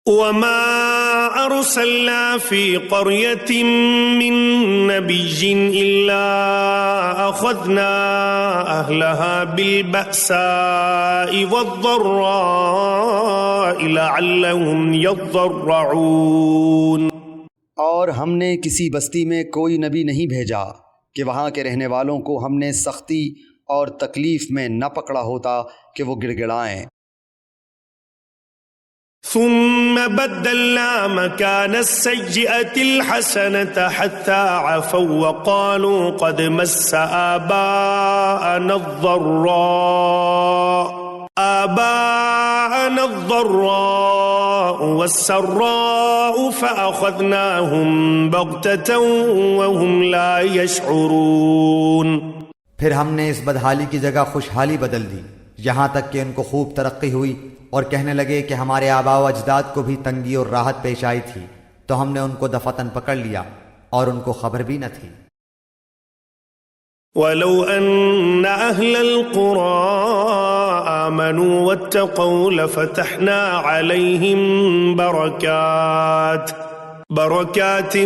وما أرسلنا في قرية من نبي إلا أخذنا أهلها بالبأساء والضراء لعلهم يضرعون۔ اور ہم نے کسی بستی میں کوئی نبی نہیں بھیجا کہ وہاں کے رہنے والوں کو ہم نے سختی اور تکلیف میں نہ پکڑا ہوتا کہ وہ گڑ گڑائیں۔ ثم بدلنا مكان السيئة الحسنة حتى عفوا وقالوا قد مس آباءنا الضراء والسراء فأخذناهم بغتة وهم لا يشعرون۔ پھر ہم نے اس بدحالی کی جگہ خوشحالی بدل دی، یہاں تک کہ ان کو خوب ترقی ہوئی اور کہنے لگے کہ ہمارے آباء و اجداد کو بھی تنگی اور راحت پیش آئی تھی، تو ہم نے ان کو دفعتاً پکڑ لیا اور ان کو خبر بھی نہ تھی۔ وَلَوْ أَنَّ أَهْلَ الْقُرَىٰ آمَنُوا وَاتَّقَوْا لَفَتَحْنَا عَلَيْهِمْ بركات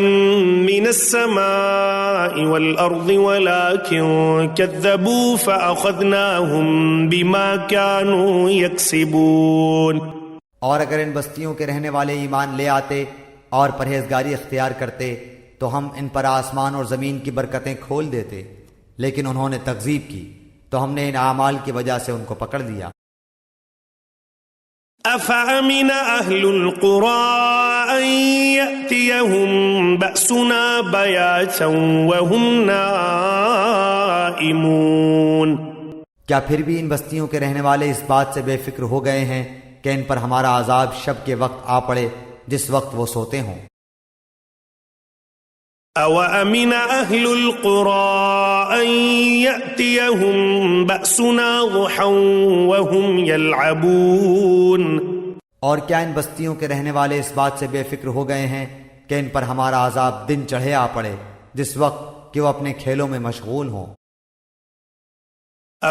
من السماء والأرض ولكن كذبوا فأخذناهم بما كانوا يكسبون۔ اور اگر ان بستیوں کے رہنے والے ایمان لے آتے اور پرہیزگاری اختیار کرتے تو ہم ان پر آسمان اور زمین کی برکتیں کھول دیتے، لیکن انہوں نے تکذیب کی تو ہم نے ان اعمال کی وجہ سے ان کو پکڑ لیا۔ أَفَأَمِنَ أَهْلُ الْقُرَىٰ أَن يَأْتِيَهُم بَأْسُنَا بَيَاتًا وَهُمْ نَائِمُونَ۔ کیا پھر بھی ان بستیوں کے رہنے والے اس بات سے بے فکر ہو گئے ہیں کہ ان پر ہمارا عذاب شب کے وقت آ پڑے جس وقت وہ سوتے ہوں؟ أَوَأَمِنَ أَهْلُ الْقُرَىٰ أَن يَأْتِيَهُم بَأْسُنَا ضُحًى وَهُمْ يَلْعَبُونَ۔ اور کیا ان بستیوں کے رہنے والے اس بات سے بے فکر ہو گئے ہیں کہ ان پر ہمارا عذاب دن چڑھے آ پڑے جس وقت کہ وہ اپنے کھیلوں میں مشغول ہوں؟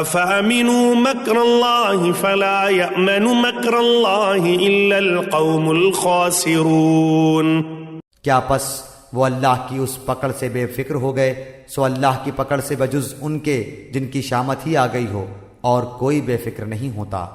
أَفَأَمِنُوا مَكْرَ اللَّهِ فَلَا يَأْمَنُ مَكْرَ اللَّهِ إِلَّا الْقَوْمُ الْخَاسِرُونَ۔ کیا پس وہ اللہ کی اس پکڑ سے بے فکر ہو گئے، سو اللہ کی پکڑ سے بجز ان کے جن کی شامت ہی آ گئی ہو اور کوئی بے فکر نہیں ہوتا۔